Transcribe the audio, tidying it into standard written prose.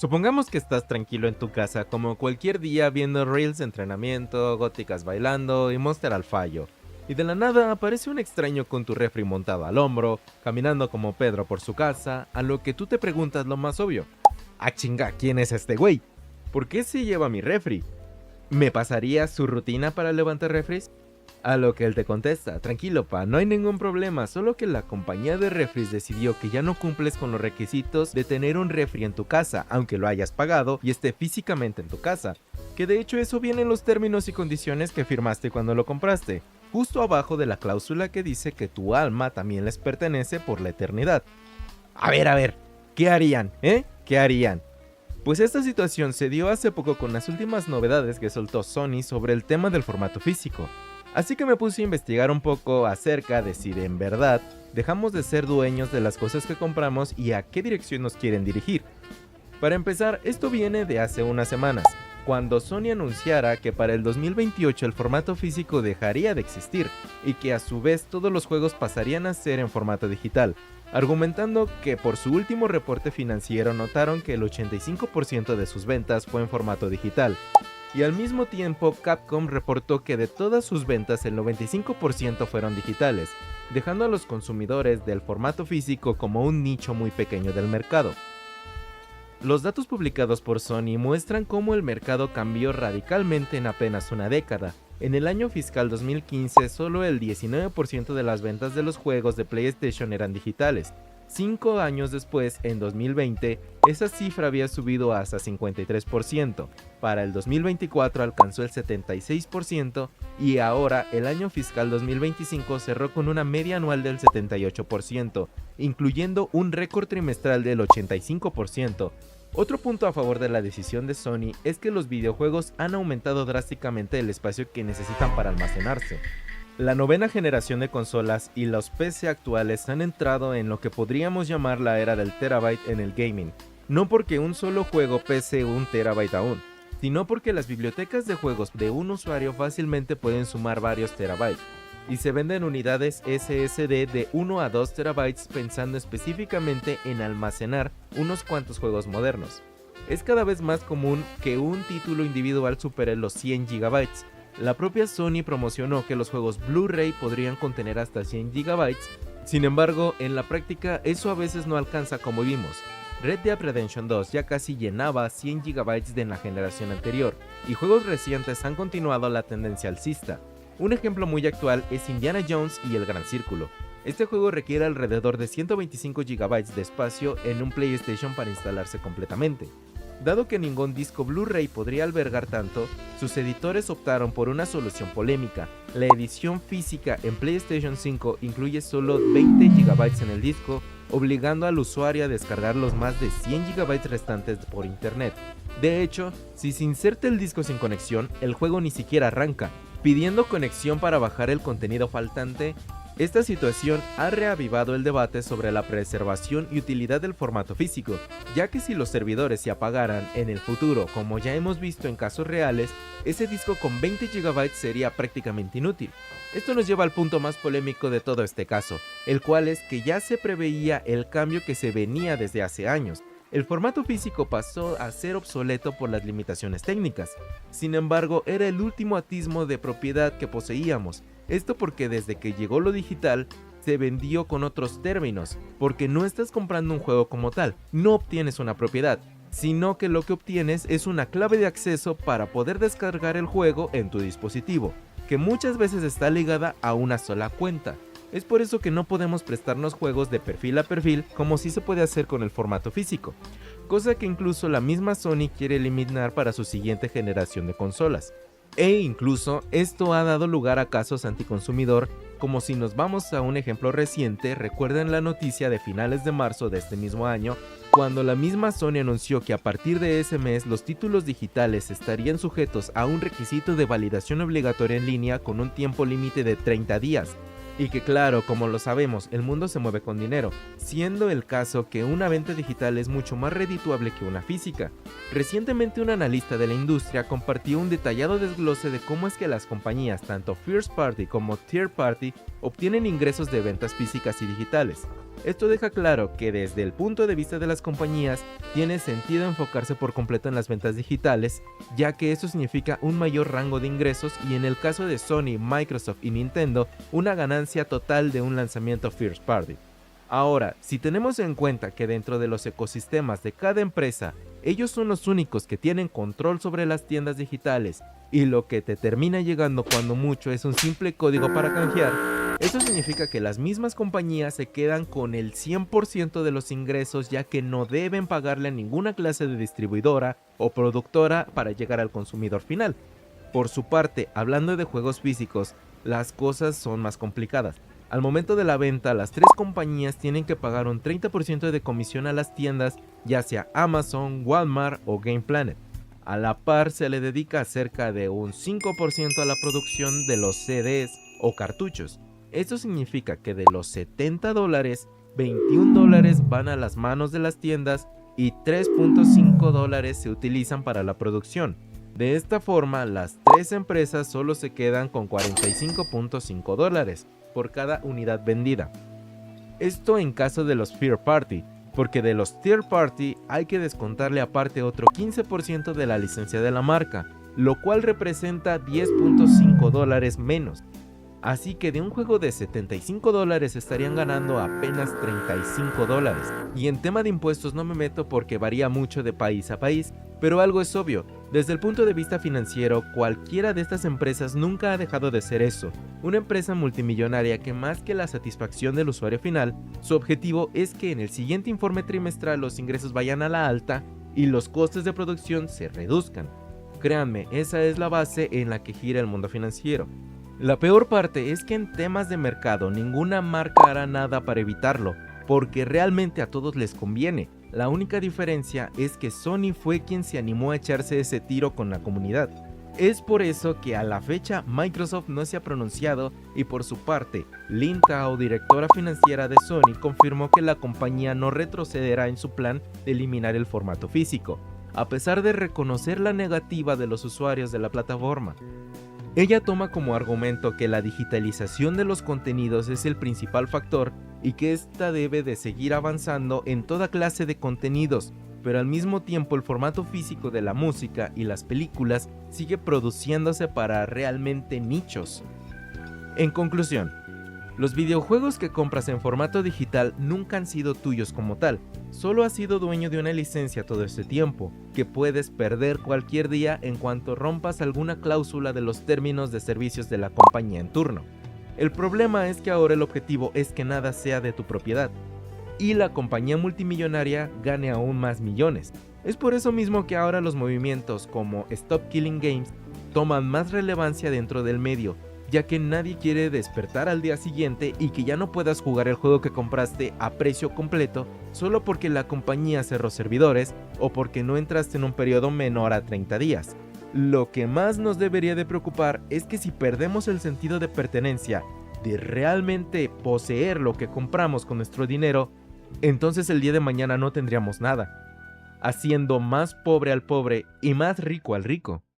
Supongamos que estás tranquilo en tu casa como cualquier día viendo reels de entrenamiento, góticas bailando y Monster al fallo. Y de la nada aparece un extraño con tu refri montado al hombro, caminando como Pedro por su casa, a lo que tú te preguntas lo más obvio. Ah chinga, ¿quién es este güey? ¿Por qué se lleva mi refri? ¿Me pasaría su rutina para levantar refris? A lo que él te contesta, tranquilo pa, no hay ningún problema, solo que la compañía de refris decidió que ya no cumples con los requisitos de tener un refri en tu casa, aunque lo hayas pagado y esté físicamente en tu casa. Que de hecho eso viene en los términos y condiciones que firmaste cuando lo compraste, justo abajo de la cláusula que dice que tu alma también les pertenece por la eternidad. A ver, ¿qué harían? ¿Qué harían? Pues esta situación se dio hace poco con las últimas novedades que soltó Sony sobre el tema del formato físico. Así que me puse a investigar un poco acerca de si en verdad dejamos de ser dueños de las cosas que compramos y a qué dirección nos quieren dirigir. Para empezar, esto viene de hace unas semanas, cuando Sony anunciara que para el 2028 el formato físico dejaría de existir y que a su vez todos los juegos pasarían a ser en formato digital, argumentando que por su último reporte financiero notaron que el 85% de sus ventas fue en formato digital. Y al mismo tiempo Capcom reportó que de todas sus ventas el 95% fueron digitales, dejando a los consumidores del formato físico como un nicho muy pequeño del mercado. Los datos publicados por Sony muestran cómo el mercado cambió radicalmente en apenas una década. En el año fiscal 2015 solo el 19% de las ventas de los juegos de PlayStation eran digitales. 5 años después, en 2020, esa cifra había subido hasta 53%, para el 2024 alcanzó el 76% y ahora el año fiscal 2025 cerró con una media anual del 78%, incluyendo un récord trimestral del 85%. Otro punto a favor de la decisión de Sony es que los videojuegos han aumentado drásticamente el espacio que necesitan para almacenarse. La novena generación de consolas y los PC actuales han entrado en lo que podríamos llamar la era del terabyte en el gaming, no porque un solo juego pese 1 terabyte aún, sino porque las bibliotecas de juegos de un usuario fácilmente pueden sumar varios terabytes, y se venden unidades SSD de 1 a 2 terabytes pensando específicamente en almacenar unos cuantos juegos modernos. Es cada vez más común que un título individual supere los 100 GB. La propia Sony promocionó que los juegos Blu-ray podrían contener hasta 100 GB, sin embargo, en la práctica eso a veces no alcanza como vimos. Red Dead Redemption 2 ya casi llenaba 100 GB de la generación anterior, y juegos recientes han continuado la tendencia alcista. Un ejemplo muy actual es Indiana Jones y el Gran Círculo. Este juego requiere alrededor de 125 GB de espacio en un PlayStation para instalarse completamente. Dado que ningún disco Blu-ray podría albergar tanto, sus editores optaron por una solución polémica. La edición física en PlayStation 5 incluye solo 20 GB en el disco, obligando al usuario a descargar los más de 100 GB restantes por internet. De hecho, si se inserta el disco sin conexión, el juego ni siquiera arranca, pidiendo conexión para bajar el contenido faltante. Esta situación ha reavivado el debate sobre la preservación y utilidad del formato físico, ya que si los servidores se apagaran en el futuro, como ya hemos visto en casos reales, ese disco con 20 GB sería prácticamente inútil. Esto nos lleva al punto más polémico de todo este caso, el cual es que ya se preveía el cambio que se venía desde hace años. El formato físico pasó a ser obsoleto por las limitaciones técnicas. Sin embargo, era el último atisbo de propiedad que poseíamos. Esto porque desde que llegó lo digital, se vendió con otros términos, porque no estás comprando un juego como tal, no obtienes una propiedad, sino que lo que obtienes es una clave de acceso para poder descargar el juego en tu dispositivo, que muchas veces está ligada a una sola cuenta. Es por eso que no podemos prestarnos juegos de perfil a perfil como sí se puede hacer con el formato físico, cosa que incluso la misma Sony quiere eliminar para su siguiente generación de consolas. E incluso esto ha dado lugar a casos anticonsumidor, como si nos vamos a un ejemplo reciente, recuerden la noticia de finales de marzo de este mismo año, cuando la misma Sony anunció que a partir de ese mes los títulos digitales estarían sujetos a un requisito de validación obligatoria en línea con un tiempo límite de 30 días. Y que claro, como lo sabemos, el mundo se mueve con dinero, siendo el caso que una venta digital es mucho más redituable que una física. Recientemente un analista de la industria compartió un detallado desglose de cómo es que las compañías, tanto First Party como Third Party, obtienen ingresos de ventas físicas y digitales. Esto deja claro que desde el punto de vista de las compañías, tiene sentido enfocarse por completo en las ventas digitales, ya que eso significa un mayor rango de ingresos y en el caso de Sony, Microsoft y Nintendo, una ganancia total de un lanzamiento first party. Ahora, si tenemos en cuenta que dentro de los ecosistemas de cada empresa, ellos son los únicos que tienen control sobre las tiendas digitales y lo que te termina llegando cuando mucho es un simple código para canjear, eso significa que las mismas compañías se quedan con el 100% de los ingresos ya que no deben pagarle a ninguna clase de distribuidora o productora para llegar al consumidor final. Por su parte, hablando de juegos físicos, las cosas son más complicadas. Al momento de la venta, las tres compañías tienen que pagar un 30% de comisión a las tiendas, ya sea Amazon, Walmart o Game Planet. A la par se le dedica cerca de un 5% a la producción de los CDs o cartuchos. Esto significa que de los $70, $21 van a las manos de las tiendas y $3.5 se utilizan para la producción. De esta forma, las tres empresas solo se quedan con $45.5 por cada unidad vendida. Esto en caso de los Third Party, porque de los Third Party hay que descontarle aparte otro 15% de la licencia de la marca, lo cual representa $10.5 menos. Así que de un juego de $75 estarían ganando apenas $35. Y en tema de impuestos no me meto porque varía mucho de país a país, pero algo es obvio, desde el punto de vista financiero, cualquiera de estas empresas nunca ha dejado de ser eso, una empresa multimillonaria que más que la satisfacción del usuario final, su objetivo es que en el siguiente informe trimestral los ingresos vayan a la alta y los costes de producción se reduzcan. Créanme, esa es la base en la que gira el mundo financiero. La peor parte es que en temas de mercado ninguna marca hará nada para evitarlo, porque realmente a todos les conviene. La única diferencia es que Sony fue quien se animó a echarse ese tiro con la comunidad. Es por eso que a la fecha Microsoft no se ha pronunciado y por su parte, Lynn Tao, directora financiera de Sony, confirmó que la compañía no retrocederá en su plan de eliminar el formato físico, a pesar de reconocer la negativa de los usuarios de la plataforma. Ella toma como argumento que la digitalización de los contenidos es el principal factor y que ésta debe de seguir avanzando en toda clase de contenidos, pero al mismo tiempo el formato físico de la música y las películas sigue produciéndose para realmente nichos. En conclusión, los videojuegos que compras en formato digital nunca han sido tuyos como tal, solo has sido dueño de una licencia todo este tiempo, que puedes perder cualquier día en cuanto rompas alguna cláusula de los términos de servicios de la compañía en turno. El problema es que ahora el objetivo es que nada sea de tu propiedad, y la compañía multimillonaria gane aún más millones. Es por eso mismo que ahora los movimientos como Stop Killing Games toman más relevancia dentro del medio, ya que nadie quiere despertar al día siguiente y que ya no puedas jugar el juego que compraste a precio completo solo porque la compañía cerró servidores o porque no entraste en un periodo menor a 30 días. Lo que más nos debería de preocupar es que si perdemos el sentido de pertenencia, de realmente poseer lo que compramos con nuestro dinero, entonces el día de mañana no tendríamos nada, haciendo más pobre al pobre y más rico al rico.